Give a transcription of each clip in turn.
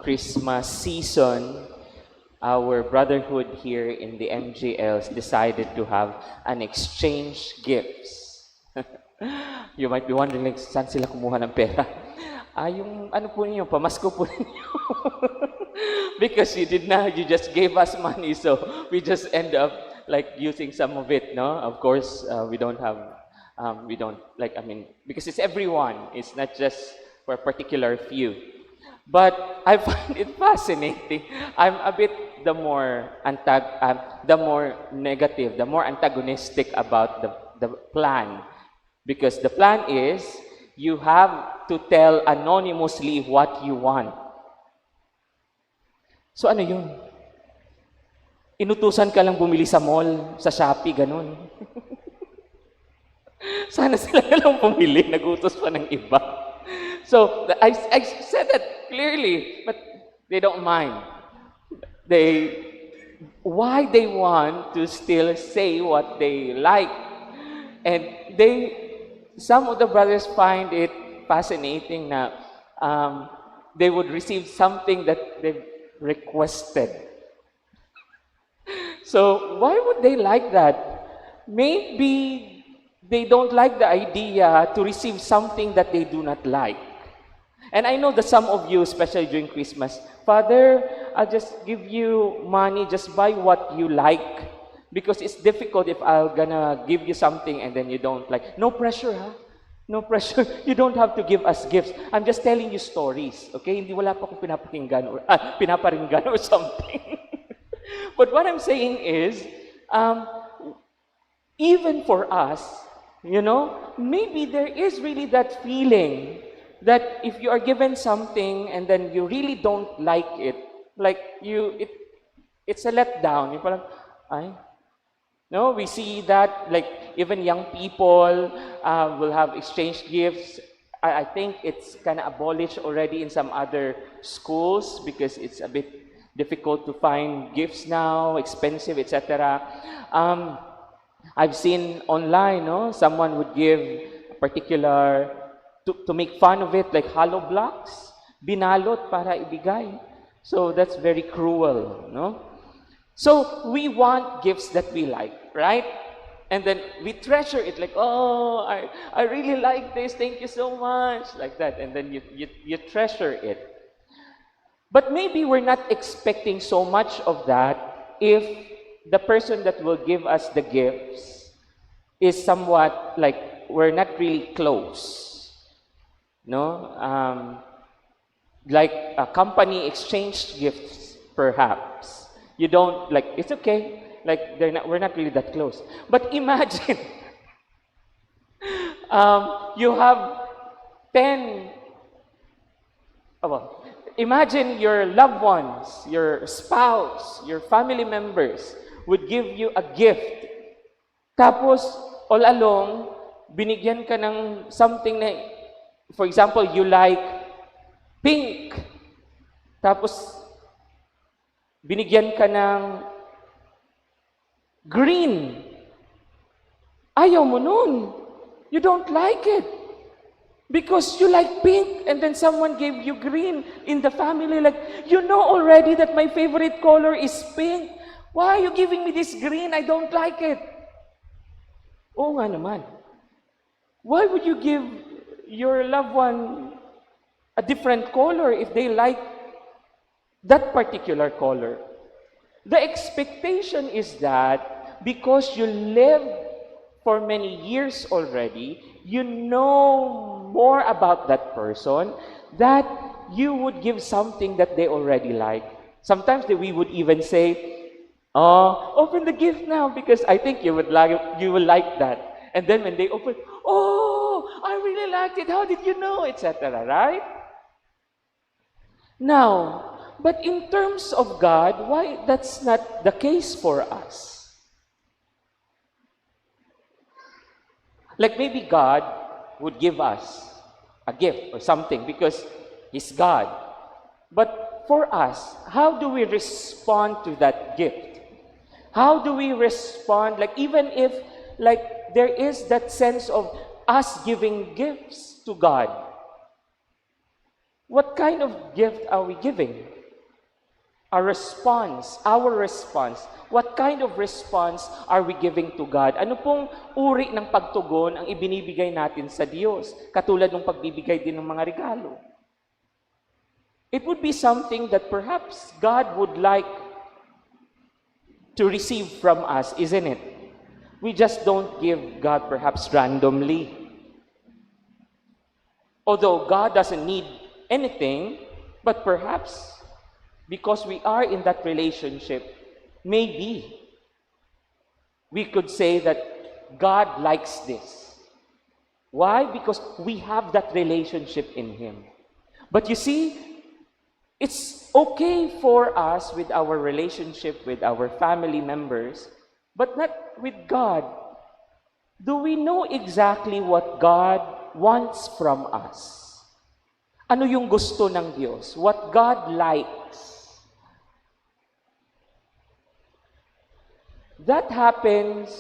Christmas season, our brotherhood here in the MJLs decided to have an exchange gifts. You might be wondering, like, saan sila kumuha ng pera? Yung ano po ninyo, pamasko po ninyo. Because you just gave us money, so we just end up like using some of it, no? Of course, we don't, like, because it's everyone, it's not just for a particular few. But I find it fascinating. I'm a bit the more negative, the more antagonistic about the plan. Because the plan is, you have to tell anonymously what you want. So ano yun? Inutusan ka lang bumili sa mall, sa Shopee, ganun. Sana sila na lang bumili, nagutos pa ng iba. So, I said that clearly, but they don't mind. Why they want to still say what they like. And some of the brothers find it fascinating na they would receive something that they requested. So, why would they like that? Maybe they don't like the idea to receive something that they do not like. And I know that some of you, especially during Christmas, Father, I'll just give you money, just buy what you like. Because it's difficult if I'm gonna give you something and then you don't like. No pressure, ha? No pressure. You don't have to give us gifts. I'm just telling you stories, okay? Hindi wala pa akong pinaparinggan or something. But what I'm saying is, even for us, maybe there is really that feeling that if you are given something and then you really don't like it, like it's a letdown. You're parang, no, we see that, like, even young people will have exchange gifts. I think it's kind of abolished already in some other schools because it's a bit difficult to find gifts now, expensive, etc. I've seen online, no, someone would give a particular, to make fun of it, like hollow blocks, binalot para ibigay. So that's very cruel, no? So we want gifts that we like, right? And then we treasure it, like, oh, I really like this, thank you so much, like that. And then you treasure it. But maybe we're not expecting so much of that if the person that will give us the gifts is somewhat like we're not really close. No? Like a company exchange gifts, perhaps. You don't, like, it's okay. Like, we're not really that close. But imagine, you have 10, imagine your loved ones, your spouse, your family members would give you a gift. Tapos, all along, binigyan ka ng something na, for example, you like pink. Tapos, binigyan ka ng green. Ayaw mo nun. You don't like it. Because you like pink and then someone gave you green in the family. Like, you know already that my favorite color is pink. Why are you giving me this green? I don't like it. Oo nga naman. Why would you give your loved one a different color if they like that particular color? The expectation is that because you live for many years already, you know more about that person, that you would give something that they already like. Sometimes we would even say, oh, open the gift now because I think you will like that. And then when they open, oh, I really liked it. How did you know? Etc. Right? Now, but in terms of God, why that's not the case for us? Like maybe God would give us a gift or something because He's God. But for us, how do we respond to that gift? How do we respond? Like even if like there is that sense of us giving gifts to God, what kind of gift are we giving? our response. What kind of response are we giving to God? Ano pong uri ng pagtugon ang ibinibigay natin sa Diyos? Katulad ng pagbibigay din ng mga regalo. It would be something that perhaps God would like to receive from us, isn't it? We just don't give God perhaps randomly. Although God doesn't need anything, but perhaps because we are in that relationship, maybe we could say that God likes this. Why? Because we have that relationship in Him. But you see, it's okay for us with our relationship with our family members, but not with God. Do we know exactly what God wants from us? Ano yung gusto ng Diyos? What God likes? That happens,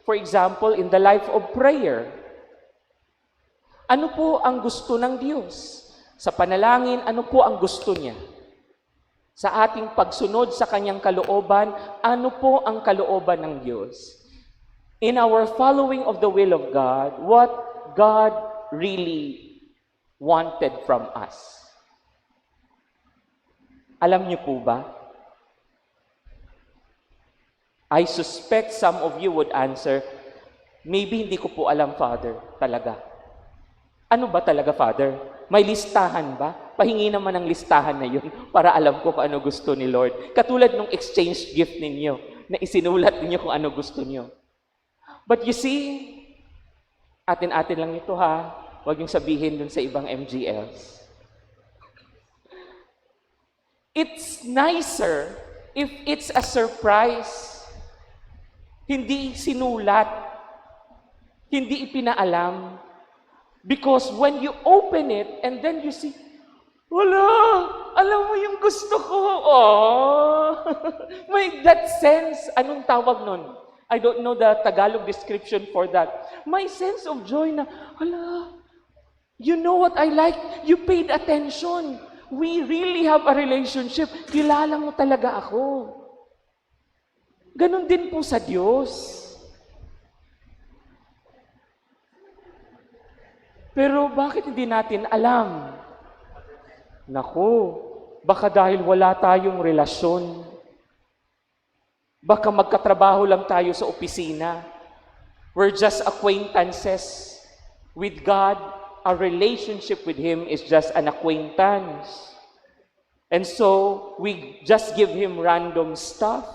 for example, in the life of prayer. Ano po ang gusto ng Diyos? Sa panalangin, ano po ang gusto niya? Sa ating pagsunod sa kanyang kalooban, ano po ang kalooban ng Diyos? In our following of the will of God, what God really wanted from us. Alam niyo po ba? I suspect some of you would answer, maybe hindi ko po alam, Father, talaga. Ano ba talaga, Father? May listahan ba? Pahingi naman ng listahan na yun para alam ko kung ano gusto ni Lord. Katulad ng exchange gift ninyo na isinulat ninyo kung ano gusto niyo. But you see, atin-atin lang ito ha. Huwag yung sabihin dun sa ibang MGLs. It's nicer if it's a surprise. Hindi sinulat, hindi ipinaalam. Because when you open it and then you see, wala, alam mo yung gusto ko. Oh, may that sense, anong tawag nun? I don't know the Tagalog description for that. My sense of joy na, wala, you know what I like? You paid attention. We really have a relationship. Kilala mo talaga ako. Ganon din po sa Diyos. Pero bakit hindi natin alam? Naku, baka dahil wala tayong relasyon. Baka magkatrabaho lang tayo sa opisina. We're just acquaintances. With God, our relationship with Him is just an acquaintance. And so, we just give Him random stuff.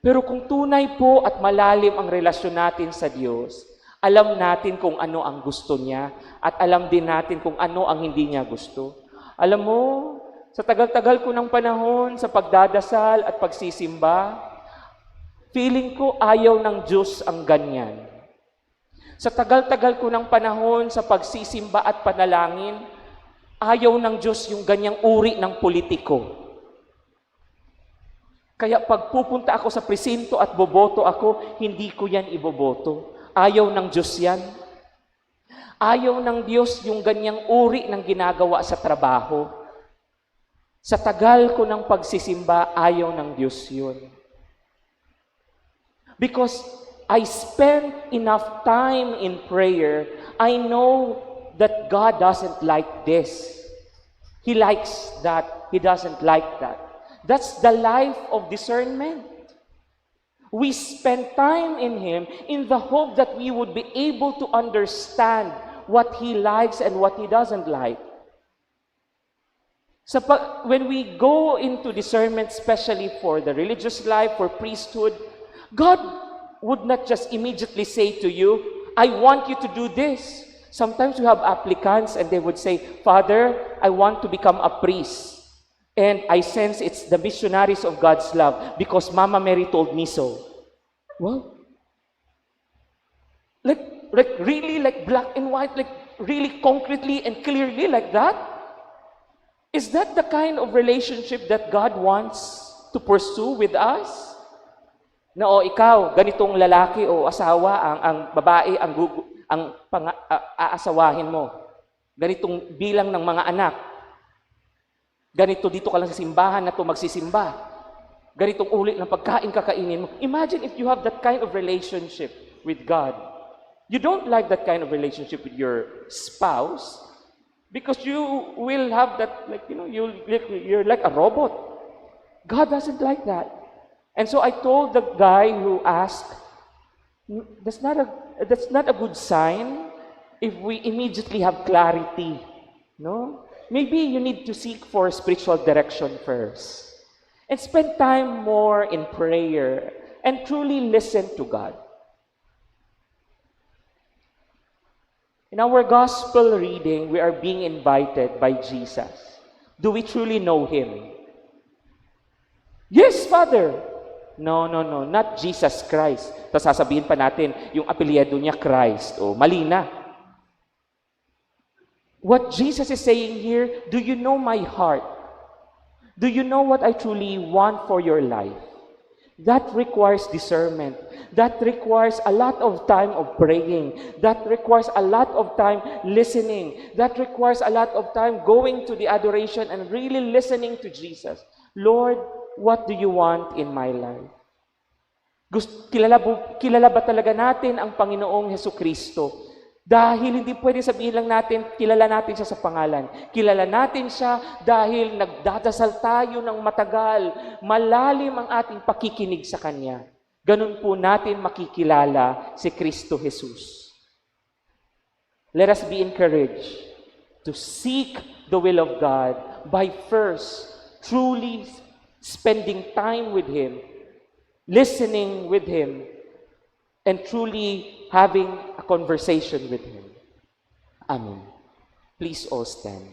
Pero kung tunay po at malalim ang relasyon natin sa Diyos, alam natin kung ano ang gusto niya at alam din natin kung ano ang hindi niya gusto. Alam mo, sa tagal-tagal ko ng panahon sa pagdadasal at pagsisimba, feeling ko ayaw ng Diyos ang ganyan. Sa tagal-tagal ko ng panahon sa pagsisimba at panalangin, ayaw ng Diyos yung ganyang uri ng politiko. Kaya pag pupunta ako sa presinto at boboto ako, hindi ko yan iboboto. Ayaw ng Diyos yan. Ayaw ng Diyos yung ganyang uri ng ginagawa sa trabaho. Sa tagal ko ng pagsisimba, ayaw ng Diyos yun. Because I spent enough time in prayer, I know that God doesn't like this. He likes that. He doesn't like that. That's the life of discernment. We spend time in Him in the hope that we would be able to understand what He likes and what He doesn't like. So when we go into discernment, especially for the religious life, for priesthood, God would not just immediately say to you, I want you to do this. Sometimes we have applicants and they would say, Father, I want to become a priest. And I sense it's the missionaries of God's love because Mama Mary told me so. Well, like really like black and white, like really concretely and clearly like that? Is that the kind of relationship that God wants to pursue with us? Na ikaw, ganitong lalaki o asawa, ang babae, ang aasawahin mo. Ganitong bilang ng mga anak. Ganito dito ka lang sa simbahan na to magsisimba. Ganitong uli ng pagkain kakainin mo. Imagine if you have that kind of relationship with God. You don't like that kind of relationship with your spouse because you will have that, like, you're like a robot. God doesn't like that. And so I told the guy who asked, that's not a good sign if we immediately have clarity. No? Maybe you need to seek for spiritual direction first. And spend time more in prayer and truly listen to God. In our gospel reading, we are being invited by Jesus. Do we truly know Him? Yes, Father. No, not Jesus Christ. Tapos sasabihin pa natin, yung apelyido niya Christ. O, mali na. What Jesus is saying here, do you know my heart? Do you know what I truly want for your life? That requires discernment. That requires a lot of time of praying. That requires a lot of time listening. That requires a lot of time going to the adoration and really listening to Jesus. Lord, what do you want in my life? Kilala ba talaga natin ang Panginoong Hesukristo? Dahil hindi pwede sabihin lang natin, kilala natin siya sa pangalan. Kilala natin siya dahil nagdadasal tayo ng matagal, malalim ang ating pakikinig sa Kanya. Ganun po natin makikilala si Kristo Jesus. Let us be encouraged to seek the will of God by first truly spending time with Him, listening with Him, and truly having a conversation with Him. Amen. Please all stand.